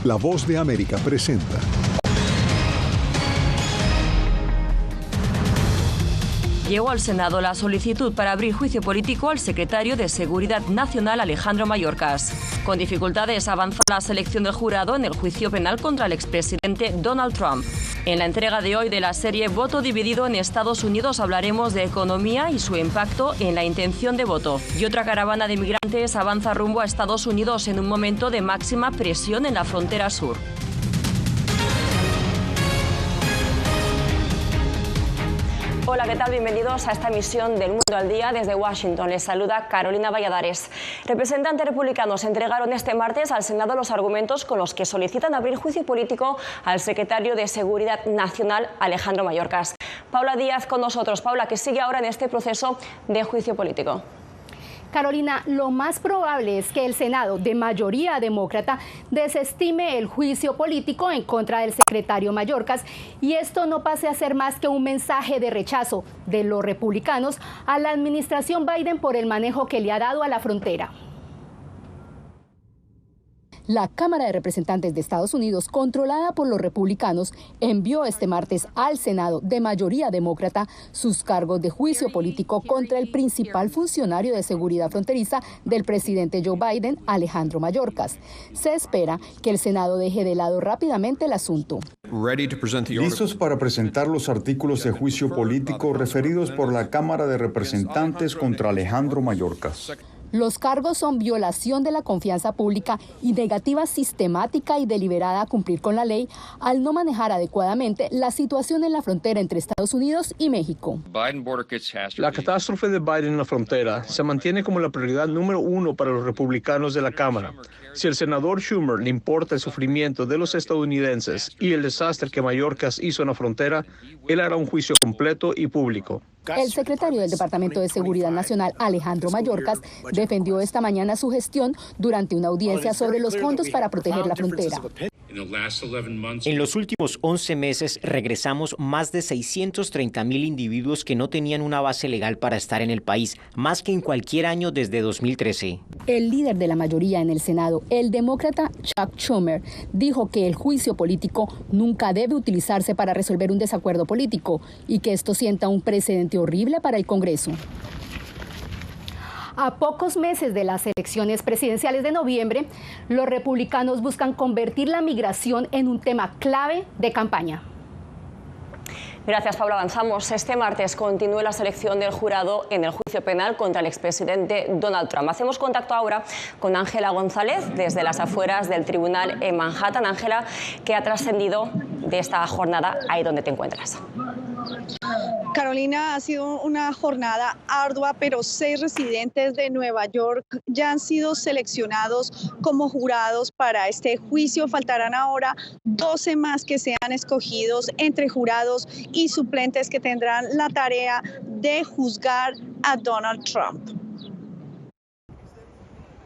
La Voz de América presenta. Llegó al Senado la solicitud para abrir juicio político al secretario de Seguridad Nacional, Alejandro Mayorkas. Con dificultades avanza la selección del jurado en el juicio penal contra el expresidente Donald Trump. En la entrega de hoy de la serie Voto Dividido en Estados Unidos hablaremos de economía y su impacto en la intención de voto. Y otra caravana de migrantes avanza rumbo a Estados Unidos en un momento de máxima presión en la frontera sur. Hola, ¿qué tal? Bienvenidos a esta emisión del Mundo al Día. Desde Washington les saluda Carolina Valladares. Representantes republicanos entregaron este martes al Senado los argumentos con los que solicitan abrir juicio político al secretario de Seguridad Nacional, Alejandro Mayorkas. Paula Díaz con nosotros. Paula, ¿qué sigue ahora en este proceso de juicio político? Carolina, lo más probable es que el Senado, de mayoría demócrata, desestime el juicio político en contra del secretario Mayorkas y esto no pase a ser más que un mensaje de rechazo de los republicanos a la administración Biden por el manejo que le ha dado a la frontera. La Cámara de Representantes de Estados Unidos, controlada por los republicanos, envió este martes al Senado, de mayoría demócrata, sus cargos de juicio político contra el principal funcionario de seguridad fronteriza del presidente Joe Biden, Alejandro Mayorkas. Se espera que el Senado deje de lado rápidamente el asunto. Listos para presentar los artículos de juicio político referidos por la Cámara de Representantes contra Alejandro Mayorkas. Los cargos son violación de la confianza pública y negativa sistemática y deliberada a cumplir con la ley al no manejar adecuadamente la situación en la frontera entre Estados Unidos y México. La catástrofe de Biden en la frontera se mantiene como la prioridad número uno para los republicanos de la Cámara. Si al senador Schumer le importa el sufrimiento de los estadounidenses y el desastre que Mayorkas hizo en la frontera, él hará un juicio completo y público. El secretario del Departamento de Seguridad Nacional, Alejandro Mayorkas, defendió esta mañana su gestión durante una audiencia sobre los fondos para proteger la frontera. En los últimos 11 meses regresamos más de 630,000 individuos que no tenían una base legal para estar en el país, más que en cualquier año desde 2013. El líder de la mayoría en el Senado, el demócrata Chuck Schumer, dijo que el juicio político nunca debe utilizarse para resolver un desacuerdo político y que esto sienta un precedente horrible para el Congreso. A pocos meses de las elecciones presidenciales de noviembre, los republicanos buscan convertir la migración en un tema clave de campaña. Gracias, Paula. Avanzamos. Este martes continúa la selección del jurado en el juicio penal contra el expresidente Donald Trump. Hacemos contacto ahora con Ángela González desde las afueras del tribunal en Manhattan. Ángela, ¿qué ha trascendido de esta jornada ahí donde te encuentras? Carolina, ha sido una jornada ardua, pero 6 residentes de Nueva York ya han sido seleccionados como jurados para este juicio. Faltarán ahora 12 más que sean escogidos entre jurados y suplentes que tendrán la tarea de juzgar a Donald Trump.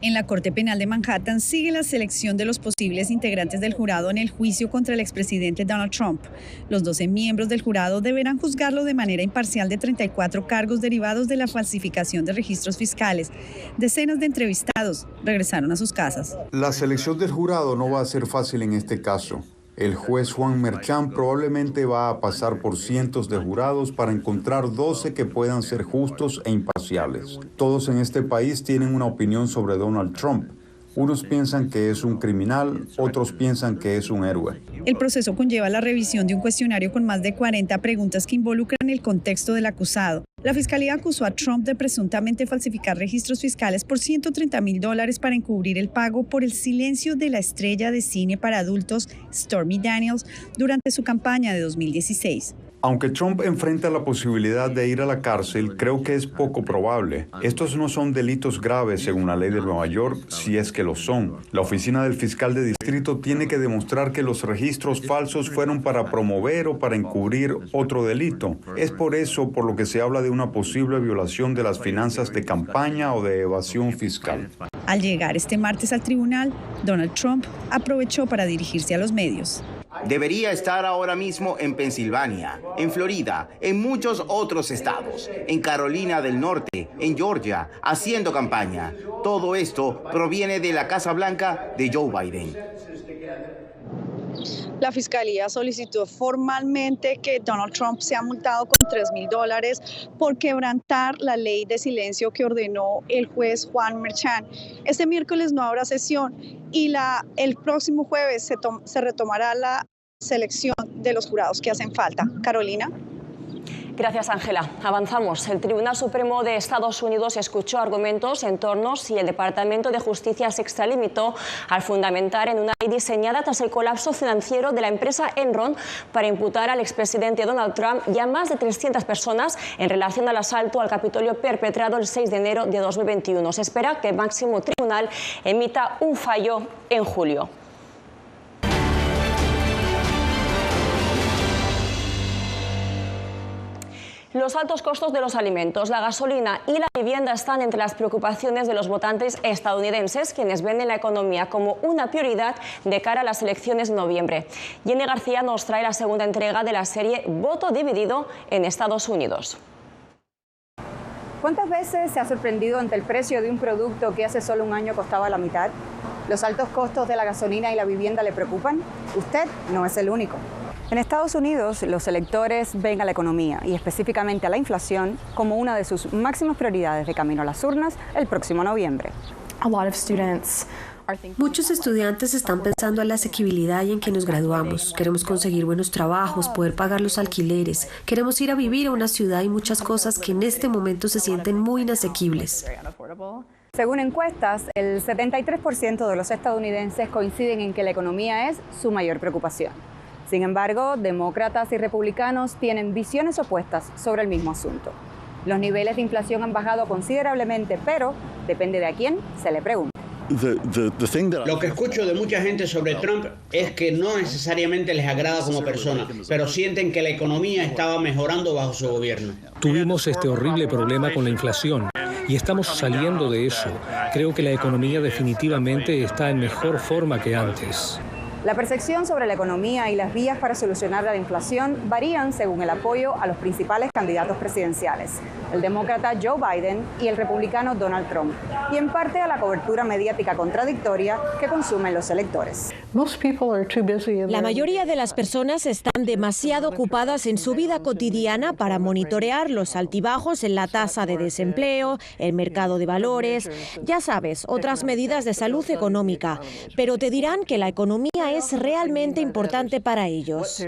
En la Corte Penal de Manhattan sigue la selección de los posibles integrantes del jurado en el juicio contra el expresidente Donald Trump. Los 12 miembros del jurado deberán juzgarlo de manera imparcial de 34 cargos derivados de la falsificación de registros fiscales. Decenas de entrevistados regresaron a sus casas. La selección del jurado no va a ser fácil en este caso. El juez Juan Merchan probablemente va a pasar por cientos de jurados para encontrar 12 que puedan ser justos e imparciales. Todos en este país tienen una opinión sobre Donald Trump. Unos piensan que es un criminal, otros piensan que es un héroe. El proceso conlleva la revisión de un cuestionario con más de 40 preguntas que involucran el contexto del acusado. La fiscalía acusó a Trump de presuntamente falsificar registros fiscales por $130,000 para encubrir el pago por el silencio de la estrella de cine para adultos Stormy Daniels durante su campaña de 2016. Aunque Trump enfrenta la posibilidad de ir a la cárcel, creo que es poco probable. Estos no son delitos graves según la ley de Nueva York, si es que lo son. La oficina del fiscal de distrito tiene que demostrar que los registros falsos fueron para promover o para encubrir otro delito. Es por eso por lo que se habla de una posible violación de las finanzas de campaña o de evasión fiscal. Al llegar este martes al tribunal, Donald Trump aprovechó para dirigirse a los medios. Debería estar ahora mismo en Pensilvania, en Florida, en muchos otros estados, en Carolina del Norte, en Georgia, haciendo campaña. Todo esto proviene de la Casa Blanca de Joe Biden. La Fiscalía solicitó formalmente que Donald Trump sea multado con $3,000 por quebrantar la ley de silencio que ordenó el juez Juan Merchan. Este miércoles no habrá sesión y el próximo jueves se retomará la selección de los jurados que hacen falta. Carolina. Gracias, Ángela. Avanzamos. El Tribunal Supremo de Estados Unidos escuchó argumentos en torno a si el Departamento de Justicia se extralimitó al fundamentar en una ley diseñada tras el colapso financiero de la empresa Enron para imputar al expresidente Donald Trump y a más de 300 personas en relación al asalto al Capitolio perpetrado el 6 de enero de 2021. Se espera que el máximo tribunal emita un fallo en julio. Los altos costos de los alimentos, la gasolina y la vivienda están entre las preocupaciones de los votantes estadounidenses, quienes ven la economía como una prioridad de cara a las elecciones de noviembre. Jenny García nos trae la segunda entrega de la serie Voto Dividido en Estados Unidos. ¿Cuántas veces se ha sorprendido ante el precio de un producto que hace solo un año costaba la mitad? ¿Los altos costos de la gasolina y la vivienda le preocupan? Usted no es el único. En Estados Unidos, los electores ven a la economía y específicamente a la inflación como una de sus máximas prioridades de camino a las urnas el próximo noviembre. Muchos estudiantes están pensando en la asequibilidad y en que nos graduamos. Queremos conseguir buenos trabajos, poder pagar los alquileres. Queremos ir a vivir a una ciudad y muchas cosas que en este momento se sienten muy inasequibles. Según encuestas, el 73% de los estadounidenses coinciden en que la economía es su mayor preocupación. Sin embargo, demócratas y republicanos tienen visiones opuestas sobre el mismo asunto. Los niveles de inflación han bajado considerablemente, pero depende de a quién se le pregunte. Lo que escucho de mucha gente sobre Trump es que no necesariamente les agrada como persona, pero sienten que la economía estaba mejorando bajo su gobierno. Tuvimos este horrible problema con la inflación y estamos saliendo de eso. Creo que la economía definitivamente está en mejor forma que antes. La percepción sobre la economía y las vías para solucionar la inflación varían según el apoyo a los principales candidatos presidenciales, el demócrata Joe Biden y el republicano Donald Trump, y en parte a la cobertura mediática contradictoria que consumen los electores. La mayoría de las personas están demasiado ocupadas en su vida cotidiana para monitorear los altibajos en la tasa de desempleo, el mercado de valores, ya sabes, otras medidas de salud económica, pero te dirán que la economía es realmente importante para ellos.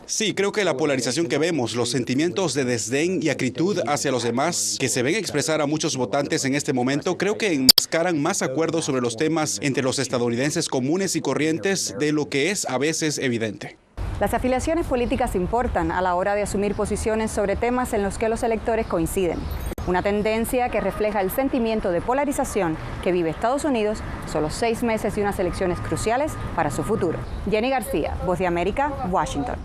Sí, creo que la polarización que vemos, los sentimientos de desdén y acritud hacia los demás que se ven expresar a muchos votantes en este momento, creo que enmascaran más acuerdos sobre los temas entre los estadounidenses comunes y corrientes de lo que es a veces evidente. Las afiliaciones políticas importan a la hora de asumir posiciones sobre temas en los que los electores coinciden. Una tendencia que refleja el sentimiento de polarización que vive Estados Unidos solo 6 meses de unas elecciones cruciales para su futuro. Jenny García, Voz de América, Washington.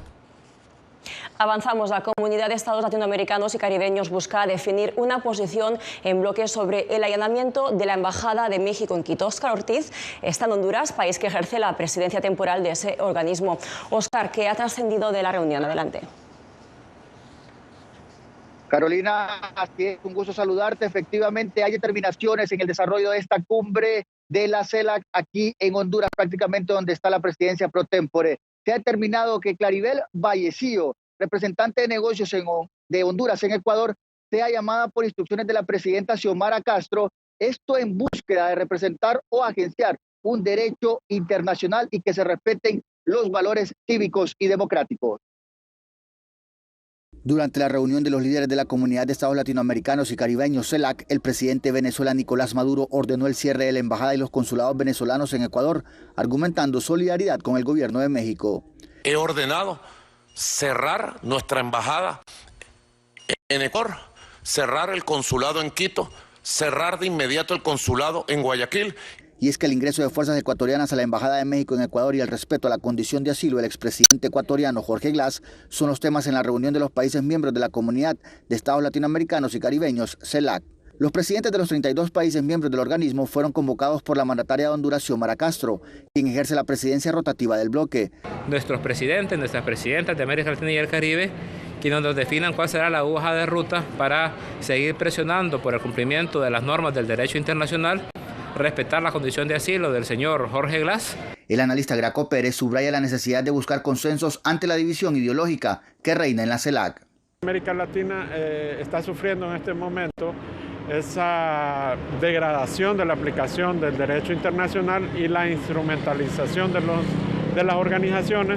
Avanzamos. La Comunidad de Estados Latinoamericanos y Caribeños busca definir una posición en bloque sobre el allanamiento de la Embajada de México en Quito. Óscar Ortiz está en Honduras, país que ejerce la presidencia temporal de ese organismo. Óscar, ¿qué ha trascendido de la reunión? Adelante. Carolina, así es, un gusto saludarte. Efectivamente, hay determinaciones en el desarrollo de esta cumbre de la CELAC aquí en Honduras, prácticamente donde está la presidencia pro tempore. Se ha determinado que Claribel Vallecillo, representante de negocios de Honduras en Ecuador, sea llamada por instrucciones de la presidenta Xiomara Castro, esto en búsqueda de representar o agenciar un derecho internacional y que se respeten los valores cívicos y democráticos. Durante la reunión de los líderes de la Comunidad de Estados Latinoamericanos y Caribeños, CELAC, el presidente de Venezuela, Nicolás Maduro, ordenó el cierre de la embajada y los consulados venezolanos en Ecuador, argumentando solidaridad con el gobierno de México. He ordenado cerrar nuestra embajada en Ecuador, cerrar el consulado en Quito, cerrar de inmediato el consulado en Guayaquil. Y es que el ingreso de fuerzas ecuatorianas a la Embajada de México en Ecuador y el respeto a la condición de asilo del expresidente ecuatoriano Jorge Glass son los temas en la reunión de los países miembros de la Comunidad de Estados Latinoamericanos y Caribeños, CELAC. Los presidentes de los 32 países miembros del organismo fueron convocados por la mandataria de Honduras, Xiomara Castro, quien ejerce la presidencia rotativa del bloque. Nuestros presidentes, nuestras presidentas de América Latina y el Caribe, quienes nos definan cuál será la hoja de ruta para seguir presionando por el cumplimiento de las normas del derecho internacional, respetar la condición de asilo del señor Jorge Glass. El analista Graco Pérez subraya la necesidad de buscar consensos ante la división ideológica que reina en la CELAC. América Latina está sufriendo en este momento esa degradación de la aplicación del derecho internacional y la instrumentalización de las organizaciones,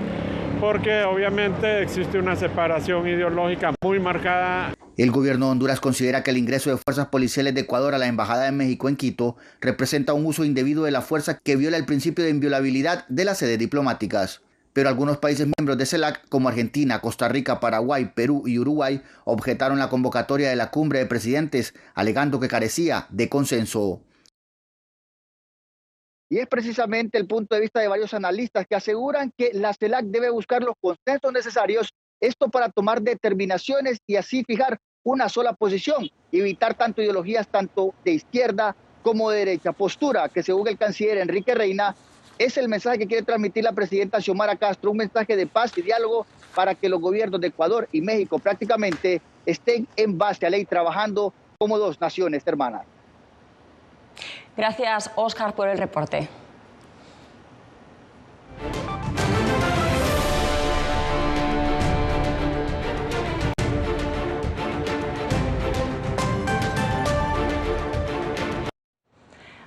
porque obviamente existe una separación ideológica muy marcada. El gobierno de Honduras considera que el ingreso de fuerzas policiales de Ecuador a la Embajada de México en Quito representa un uso indebido de la fuerza que viola el principio de inviolabilidad de las sedes diplomáticas. Pero algunos países miembros de CELAC, como Argentina, Costa Rica, Paraguay, Perú y Uruguay, objetaron la convocatoria de la cumbre de presidentes, alegando que carecía de consenso. Y es precisamente el punto de vista de varios analistas que aseguran que la CELAC debe buscar los consensos necesarios, esto para tomar determinaciones y así fijar una sola posición, evitar tanto ideologías tanto de izquierda como de derecha. Postura que, según el canciller Enrique Reina, es el mensaje que quiere transmitir la presidenta Xiomara Castro, un mensaje de paz y diálogo para que los gobiernos de Ecuador y México prácticamente estén en base a ley trabajando como dos naciones hermanas. Gracias, Óscar, por el reporte.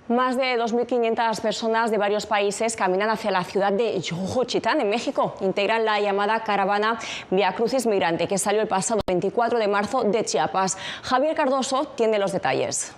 Más de 2.500 personas de varios países caminan hacia la ciudad de Juchitán, en México. Integran la llamada caravana Via Crucis Migrante, que salió el pasado 24 de marzo de Chiapas. Javier Cardoso tiene los detalles.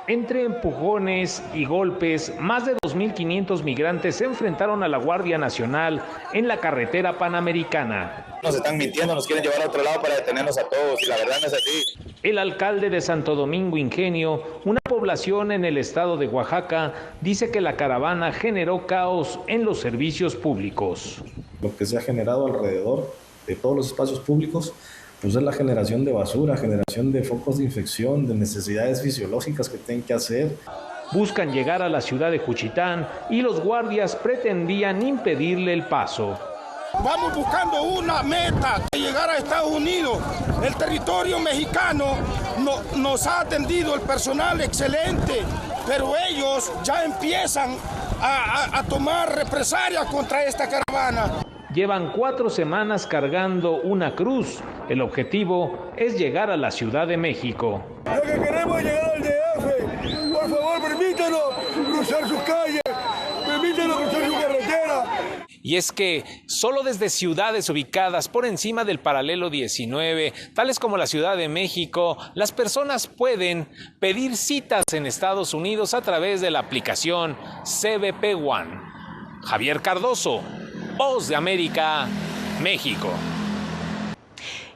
Entre empujones y golpes, más de 2.500 migrantes se enfrentaron a la Guardia Nacional en la carretera panamericana. Nos están mintiendo, nos quieren llevar a otro lado para detenernos a todos y la verdad no es así. El alcalde de Santo Domingo Ingenio, una población en el estado de Oaxaca, dice que la caravana generó caos en los servicios públicos. Lo que se ha generado alrededor de todos los espacios públicos pues es la generación de basura, generación de focos de infección, de necesidades fisiológicas que tienen que hacer. Buscan llegar a la ciudad de Juchitán y los guardias pretendían impedirle el paso. Vamos buscando una meta, llegar a Estados Unidos. El territorio mexicano nos ha atendido el personal excelente, pero ellos ya empiezan a tomar represalias contra esta caravana. Llevan 4 semanas cargando una cruz. El objetivo es llegar a la Ciudad de México. Lo que queremos es llegar al DF. Por favor, permítanos cruzar sus calles, permítanos cruzar su carretera. Y es que solo desde ciudades ubicadas por encima del paralelo 19, tales como la Ciudad de México, las personas pueden pedir citas en Estados Unidos a través de la aplicación CBP One. Javier Cardoso, Voz de América, México.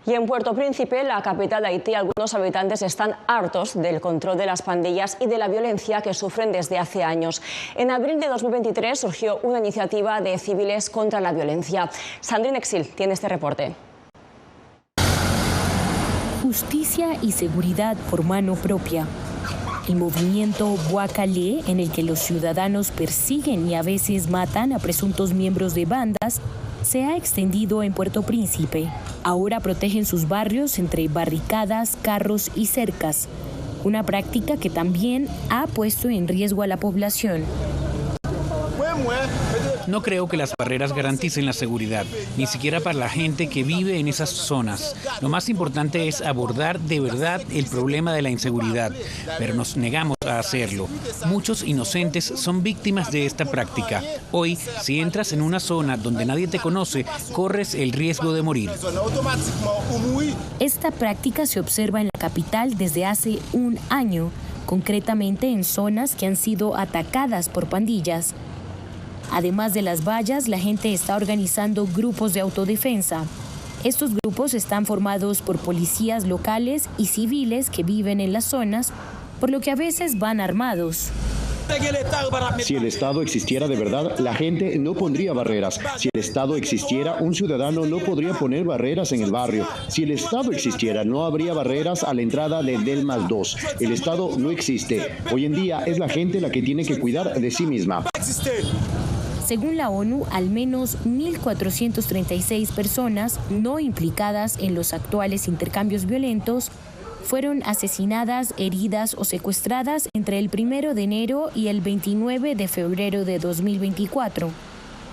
Y en Puerto Príncipe, la capital de Haití, algunos habitantes están hartos del control de las pandillas y de la violencia que sufren desde hace años. En abril de 2023 surgió una iniciativa de civiles contra la violencia. Sandrine Exil tiene este reporte. Justicia y seguridad por mano propia. El movimiento Bois-Calais, en el que los ciudadanos persiguen y a veces matan a presuntos miembros de bandas, se ha extendido en Puerto Príncipe. Ahora protegen sus barrios entre barricadas, carros y cercas, una práctica que también ha puesto en riesgo a la población. No creo que las barreras garanticen la seguridad, ni siquiera para la gente que vive en esas zonas. Lo más importante es abordar de verdad el problema de la inseguridad, pero nos negamos a hacerlo. Muchos inocentes son víctimas de esta práctica. Hoy, si entras en una zona donde nadie te conoce, corres el riesgo de morir. Esta práctica se observa en la capital desde hace un año, concretamente en zonas que han sido atacadas por pandillas. Además de las vallas, la gente está organizando grupos de autodefensa. Estos grupos están formados por policías locales y civiles que viven en las zonas, por lo que a veces van armados. Si el Estado existiera de verdad, la gente no pondría barreras. Si el Estado existiera, un ciudadano no podría poner barreras en el barrio. Si el Estado existiera, no habría barreras a la entrada de D+2. El Estado no existe. Hoy en día es la gente la que tiene que cuidar de sí misma. Según la ONU, al menos 1.436 personas no implicadas en los actuales intercambios violentos fueron asesinadas, heridas o secuestradas entre el 1 de enero y el 29 de febrero de 2024.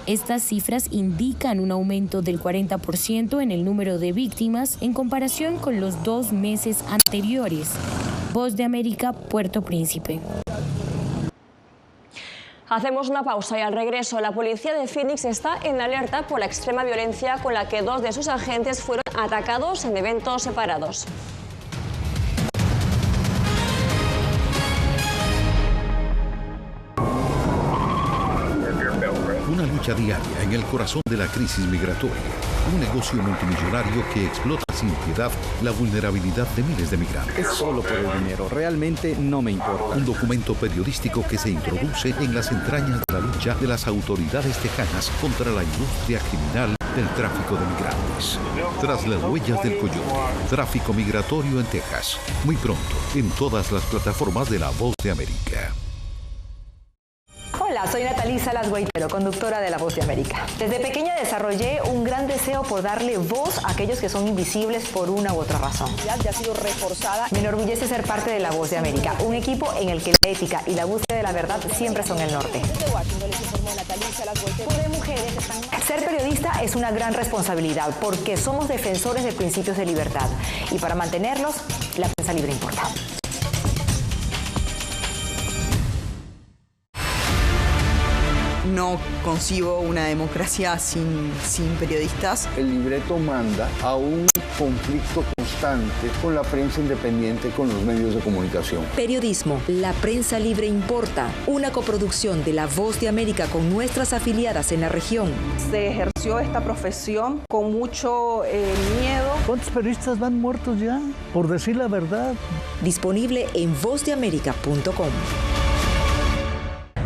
Estas cifras indican un aumento del 40% en el número de víctimas en comparación con los 2 meses anteriores. Voz de América, Puerto Príncipe. Hacemos una pausa y al regreso la policía de Phoenix está en alerta por la extrema violencia con la que 2 de sus agentes fueron atacados en eventos separados. Una lucha diaria en el corazón de la crisis migratoria. Un negocio multimillonario que explota sin piedad la vulnerabilidad de miles de migrantes. Es solo por el dinero, realmente no me importa. Un documento periodístico que se introduce en las entrañas de la lucha de las autoridades tejanas contra la industria criminal del tráfico de migrantes. Tras las huellas del coyote, tráfico migratorio en Texas. Muy pronto, en todas las plataformas de La Voz de América. Hola, soy Natalie Salas Guaitero, conductora de La Voz de América. Desde pequeña desarrollé un gran deseo por darle voz a aquellos que son invisibles por una u otra razón. Ya ha sido reforzada. Me enorgullece ser parte de La Voz de América, un equipo en el que la ética y la búsqueda de la verdad siempre son el norte. Ser periodista es una gran responsabilidad porque somos defensores de principios de libertad y para mantenerlos, la prensa libre importa. No concibo una democracia sin periodistas. El libreto manda a un conflicto constante con la prensa independiente, con los medios de comunicación. Periodismo, la prensa libre importa. Una coproducción de La Voz de América con nuestras afiliadas en la región. Se ejerció esta profesión con mucho miedo. ¿Cuántos periodistas van muertos ya por decir la verdad? Disponible en vozdeamerica.com.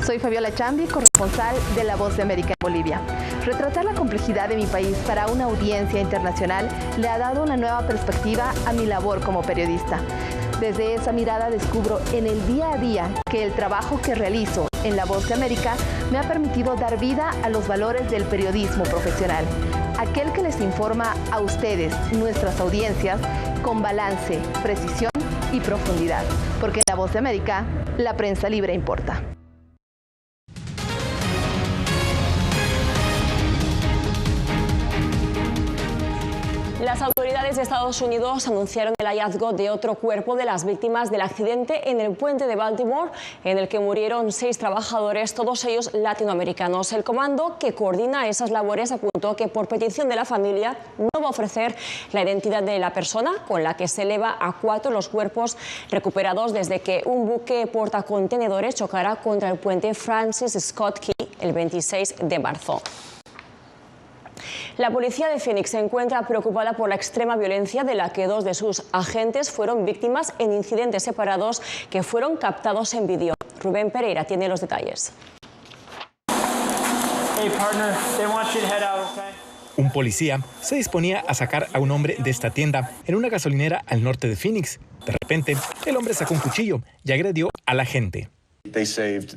Soy Fabiola Chambi, corresponsal de La Voz de América en Bolivia. Retratar la complejidad de mi país para una audiencia internacional le ha dado una nueva perspectiva a mi labor como periodista. Desde esa mirada descubro en el día a día que el trabajo que realizo en La Voz de América me ha permitido dar vida a los valores del periodismo profesional. Aquel que les informa a ustedes, nuestras audiencias, con balance, precisión y profundidad. Porque en La Voz de América, la prensa libre importa. Las autoridades de Estados Unidos anunciaron el hallazgo de otro cuerpo de las víctimas del accidente en el puente de Baltimore, en el que murieron 6 trabajadores, todos ellos latinoamericanos. El comando que coordina esas labores apuntó que por petición de la familia no va a ofrecer la identidad de la persona, con la que se eleva a 4 los cuerpos recuperados desde que un buque portacontenedores chocara contra el puente Francis Scott Key el 26 de marzo. La policía de Phoenix se encuentra preocupada por la extrema violencia de la que 2 de sus agentes fueron víctimas en incidentes separados que fueron captados en vídeo. Rubén Pereira tiene los detalles. Un policía se disponía a sacar a un hombre de esta tienda en una gasolinera al norte de Phoenix. De repente, el hombre sacó un cuchillo y agredió al agente.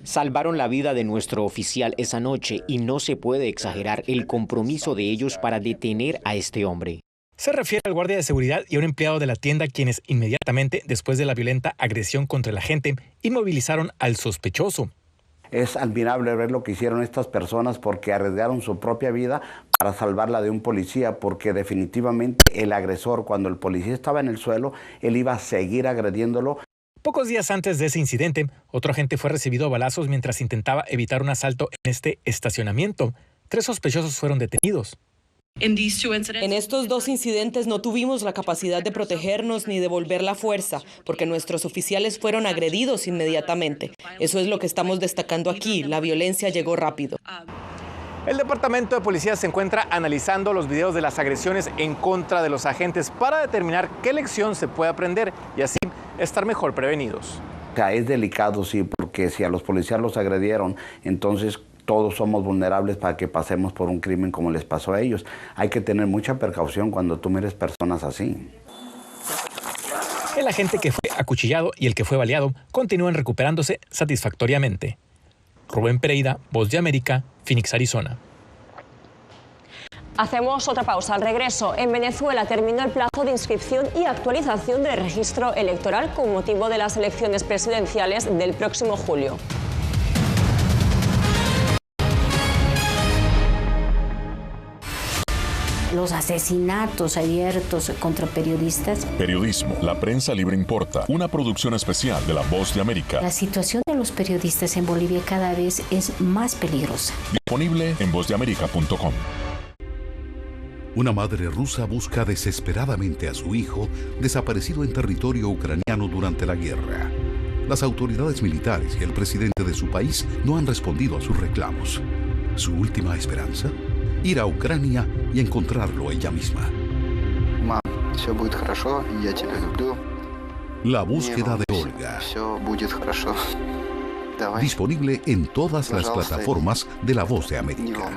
Salvaron la vida de nuestro oficial esa noche y no se puede exagerar el compromiso de ellos para detener a este hombre. Se refiere al guardia de seguridad y a un empleado de la tienda quienes inmediatamente después de la violenta agresión contra el agente inmovilizaron al sospechoso. Es admirable ver lo que hicieron estas personas porque arriesgaron su propia vida para salvarla de un policía, porque definitivamente el agresor, cuando el policía estaba en el suelo, él iba a seguir agrediéndolo. Pocos días antes de ese incidente, otro agente fue recibido a balazos mientras intentaba evitar un asalto en este estacionamiento. 3 sospechosos fueron detenidos. En estos 2 incidentes no tuvimos la capacidad de protegernos ni devolver la fuerza, porque nuestros oficiales fueron agredidos inmediatamente. Eso es lo que estamos destacando aquí, la violencia llegó rápido. El Departamento de Policía se encuentra analizando los videos de las agresiones en contra de los agentes para determinar qué lección se puede aprender y así estar mejor prevenidos. Es delicado, sí, porque que si a los policías los agredieron, entonces todos somos vulnerables para que pasemos por un crimen como les pasó a ellos. Hay que tener mucha precaución cuando tú mires personas así. El agente que fue acuchillado y el que fue baleado continúan recuperándose satisfactoriamente. Rubén Pereira, Voz de América, Phoenix, Arizona. Hacemos otra pausa. Al regreso, en Venezuela terminó el plazo de inscripción y actualización del registro electoral con motivo de las elecciones presidenciales del próximo julio. Los asesinatos abiertos contra periodistas. Periodismo, la prensa libre importa, una producción especial de La Voz de América. La situación de los periodistas en Bolivia cada vez es más peligrosa. Disponible en vozdeamerica.com. Una madre rusa busca desesperadamente a su hijo desaparecido en territorio ucraniano durante la guerra. Las autoridades militares y el presidente de su país no han respondido a sus reclamos. ¿Su última esperanza? Ir a Ucrania y encontrarlo ella misma. Mom, все будет хорошо, я тебя люблю. La búsqueda de Olga. Все будет хорошо. Давай. Disponible en todas las plataformas de La Voz de América.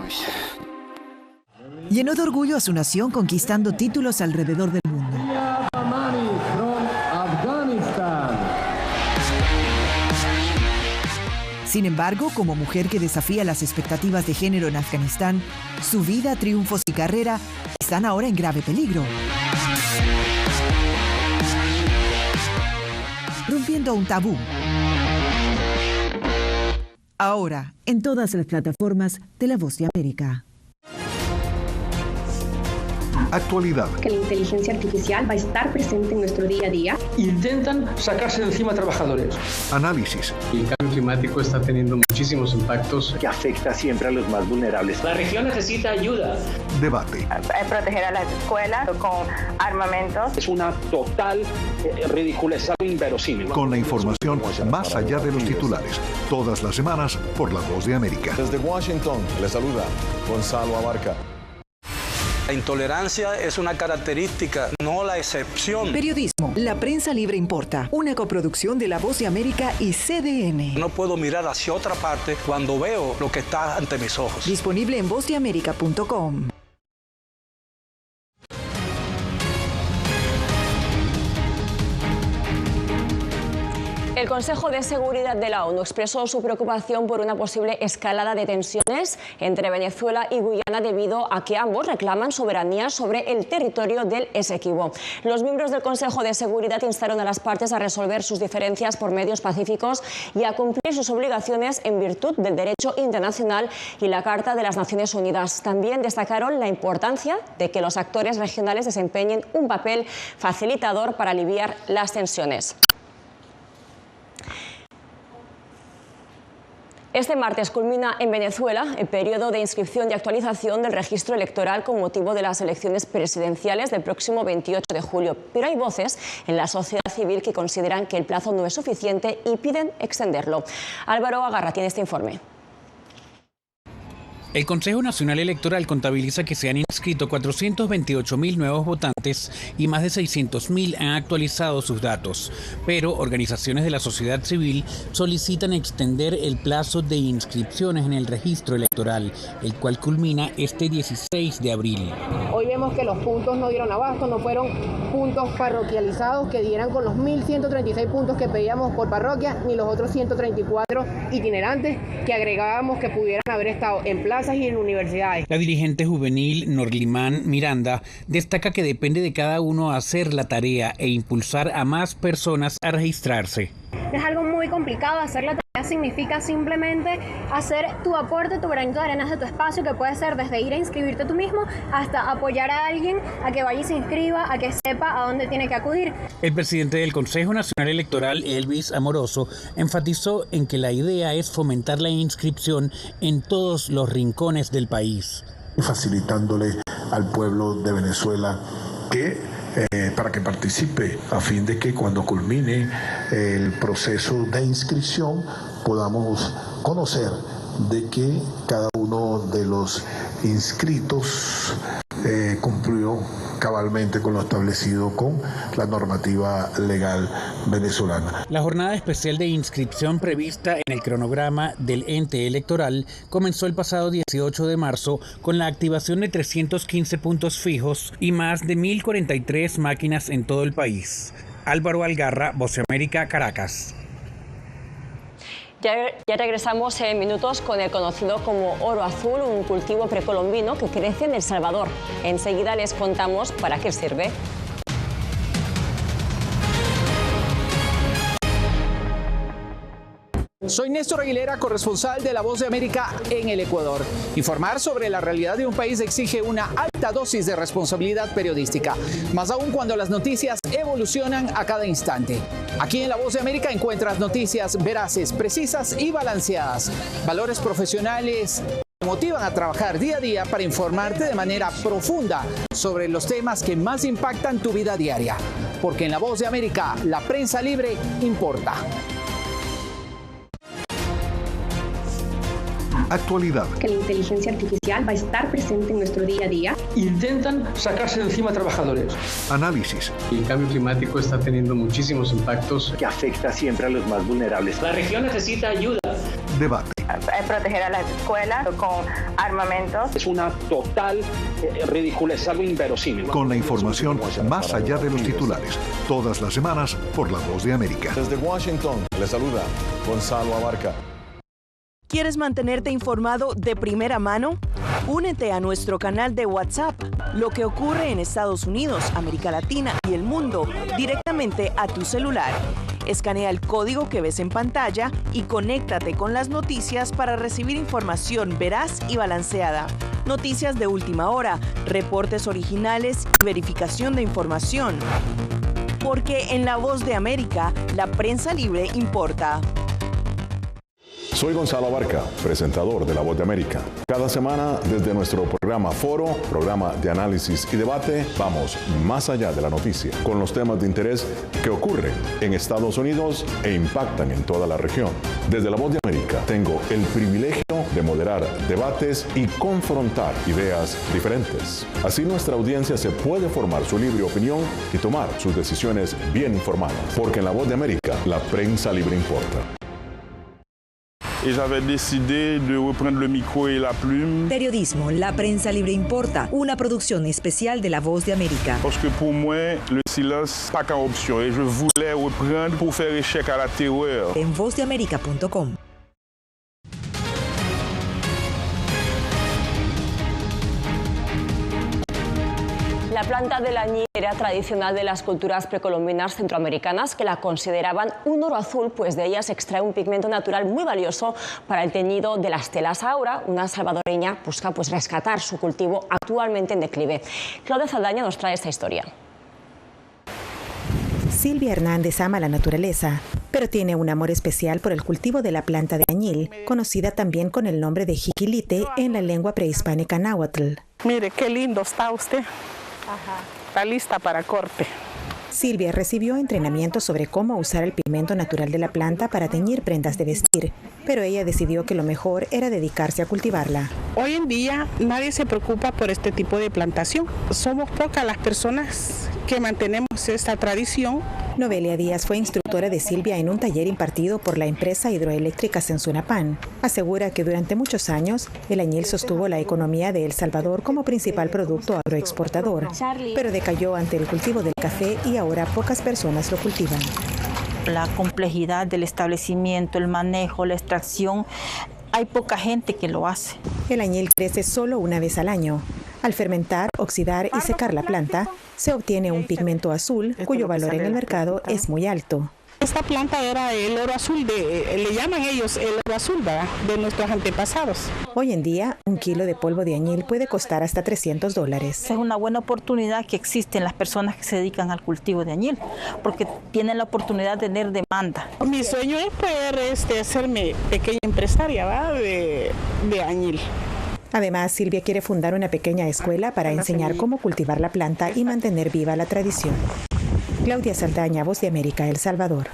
Llenó de orgullo a su nación conquistando títulos alrededor del mundo. Sin embargo, como mujer que desafía las expectativas de género en Afganistán, su vida, triunfos y carrera están ahora en grave peligro. Rompiendo un tabú. Ahora, en todas las plataformas de La Voz de América. Actualidad. Que la inteligencia artificial va a estar presente en nuestro día a día. Intentan sacarse de encima a trabajadores. Análisis. El cambio climático está teniendo muchísimos impactos que afecta siempre a los más vulnerables. La región necesita ayuda. Debate. Proteger a las escuelas con armamentos. Es una total ridiculez, inverosímil. Con la información más allá de los titulares. Todas las semanas por La Voz de América. Desde Washington, le saluda Gonzalo Abarca. La intolerancia es una característica, no la excepción. Periodismo, la prensa libre importa. Una coproducción de La Voz de América y CDN. No puedo mirar hacia otra parte cuando veo lo que está ante mis ojos. Disponible en vozdeamerica.com. El Consejo de Seguridad de la ONU expresó su preocupación por una posible escalada de tensiones entre Venezuela y Guyana debido a que ambos reclaman soberanía sobre el territorio del Esequibo. Los miembros del Consejo de Seguridad instaron a las partes a resolver sus diferencias por medios pacíficos y a cumplir sus obligaciones en virtud del derecho internacional y la Carta de las Naciones Unidas. También destacaron la importancia de que los actores regionales desempeñen un papel facilitador para aliviar las tensiones. Este martes culmina en Venezuela el periodo de inscripción y actualización del registro electoral con motivo de las elecciones presidenciales del próximo 28 de julio. Pero hay voces en la sociedad civil que consideran que el plazo no es suficiente y piden extenderlo. Álvaro Agarra tiene este informe. El Consejo Nacional Electoral contabiliza que se han inscrito 428.000 nuevos votantes y más de 600.000 han actualizado sus datos. Pero organizaciones de la sociedad civil solicitan extender el plazo de inscripciones en el registro electoral, el cual culmina este 16 de abril. Hoy vemos que los puntos no dieron abasto, no fueron puntos parroquializados que dieran con los 1.136 puntos que pedíamos por parroquia, ni los otros 134 itinerantes que agregábamos que pudieran haber estado en plaza y en universidades. La dirigente juvenil Norlimán Miranda destaca que depende de cada uno hacer la tarea e impulsar a más personas a registrarse. Es algo muy complicado. Hacer la tarea significa simplemente hacer tu aporte, tu granito de arena de tu espacio, que puede ser desde ir a inscribirte tú mismo hasta apoyar a alguien a que vaya y se inscriba, a que sepa a dónde tiene que acudir. El presidente del Consejo Nacional Electoral, Elvis Amoroso, enfatizó en que la idea es fomentar la inscripción en todos los rincones del país. Facilitándole al pueblo de Venezuela para que participe, a fin de que cuando culmine el proceso de inscripción podamos conocer de que cada uno de los inscritos cumplió cabalmente con lo establecido con la normativa legal venezolana. La jornada especial de inscripción prevista en el cronograma del ente electoral comenzó el pasado 18 de marzo con la activación de 315 puntos fijos y más de 1.043 máquinas en todo el país. Álvaro Algarra, Voz de América, Caracas. Ya regresamos en minutos con el conocido como oro azul, un cultivo precolombino que crece en El Salvador. Enseguida les contamos para qué sirve. Soy Néstor Aguilera, corresponsal de La Voz de América en el Ecuador. Informar sobre la realidad de un país exige una alta dosis de responsabilidad periodística, más aún cuando las noticias evolucionan a cada instante. Aquí en La Voz de América encuentras noticias veraces, precisas y balanceadas, valores profesionales que motivan a trabajar día a día para informarte de manera profunda sobre los temas que más impactan tu vida diaria. Porque en La Voz de América, la prensa libre importa. Actualidad. Que la inteligencia artificial va a estar presente en nuestro día a día. Intentan sacarse de encima a trabajadores. Análisis. El cambio climático está teniendo muchísimos impactos que afecta siempre a los más vulnerables. La región necesita ayuda. Debate. Proteger a las escuelas con armamentos. Es una total ridícula, es algo inverosímil. Con la información más allá de los titulares. Todas las semanas por La Voz de América. Desde Washington, le saluda Gonzalo Abarca. ¿Quieres mantenerte informado de primera mano? Únete a nuestro canal de WhatsApp. Lo que ocurre en Estados Unidos, América Latina y el mundo directamente a tu celular. Escanea el código que ves en pantalla y conéctate con las noticias para recibir información veraz y balanceada. Noticias de última hora, reportes originales y verificación de información. Porque en La Voz de América, la prensa libre importa. Soy Gonzalo Abarca, presentador de La Voz de América. Cada semana, desde nuestro programa Foro, programa de análisis y debate, vamos más allá de la noticia, con los temas de interés que ocurren en Estados Unidos e impactan en toda la región. Desde La Voz de América, tengo el privilegio de moderar debates y confrontar ideas diferentes. Así nuestra audiencia se puede formar su libre opinión y tomar sus decisiones bien informadas. Porque en La Voz de América, la prensa libre importa. Et j'avais décidé de reprendre le micro et la plume. Periodismo, la prensa libre importa, una producción especial de La Voz de América. Parce que pour moi, le silence pas qu'une option et je voulais reprendre pour faire échec à la terreur. En vozdeamerica.com. La planta del añil era tradicional de las culturas precolombinas centroamericanas que la consideraban un oro azul, pues de ella se extrae un pigmento natural muy valioso para el teñido de las telas. Ahora, una salvadoreña busca rescatar su cultivo actualmente en declive. Claudia Saldaña nos trae esta historia. Silvia Hernández ama la naturaleza, pero tiene un amor especial por el cultivo de la planta de añil, conocida también con el nombre de jiquilite en la lengua prehispánica náhuatl. Mire, qué lindo está usted. Está lista para corte. Silvia recibió entrenamiento sobre cómo usar el pigmento natural de la planta para teñir prendas de vestir, pero ella decidió que lo mejor era dedicarse a cultivarla. Hoy en día nadie se preocupa por este tipo de plantación. Somos pocas las personas que mantenemos esta tradición. Novelia Díaz fue instructora de Silvia en un taller impartido por la empresa hidroeléctrica Sensunapan. Asegura que durante muchos años el añil sostuvo la economía de El Salvador como principal producto agroexportador, pero decayó ante el cultivo del café y ahora pocas personas lo cultivan. La complejidad del establecimiento, el manejo, la extracción, hay poca gente que lo hace. El añil crece solo una vez al año. Al fermentar, oxidar y secar la planta, se obtiene un pigmento azul cuyo valor en el mercado es muy alto. Esta planta era el oro azul, le llaman ellos el oro azul, ¿verdad?, de nuestros antepasados. Hoy en día, un kilo de polvo de añil puede costar hasta $300. Es una buena oportunidad que existen las personas que se dedican al cultivo de añil, porque tienen la oportunidad de tener demanda. Mi sueño es poder hacerme pequeña empresaria, ¿verdad?, de añil. Además, Silvia quiere fundar una pequeña escuela para enseñar cómo cultivar la planta y mantener viva la tradición. Claudia Saldaña, Voz de América, El Salvador.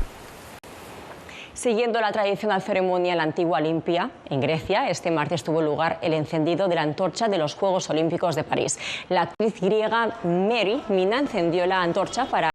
Siguiendo la tradicional ceremonia en la antigua Olimpia, en Grecia, este martes tuvo lugar el encendido de la antorcha de los Juegos Olímpicos de París. La actriz griega Mary Mina encendió la antorcha para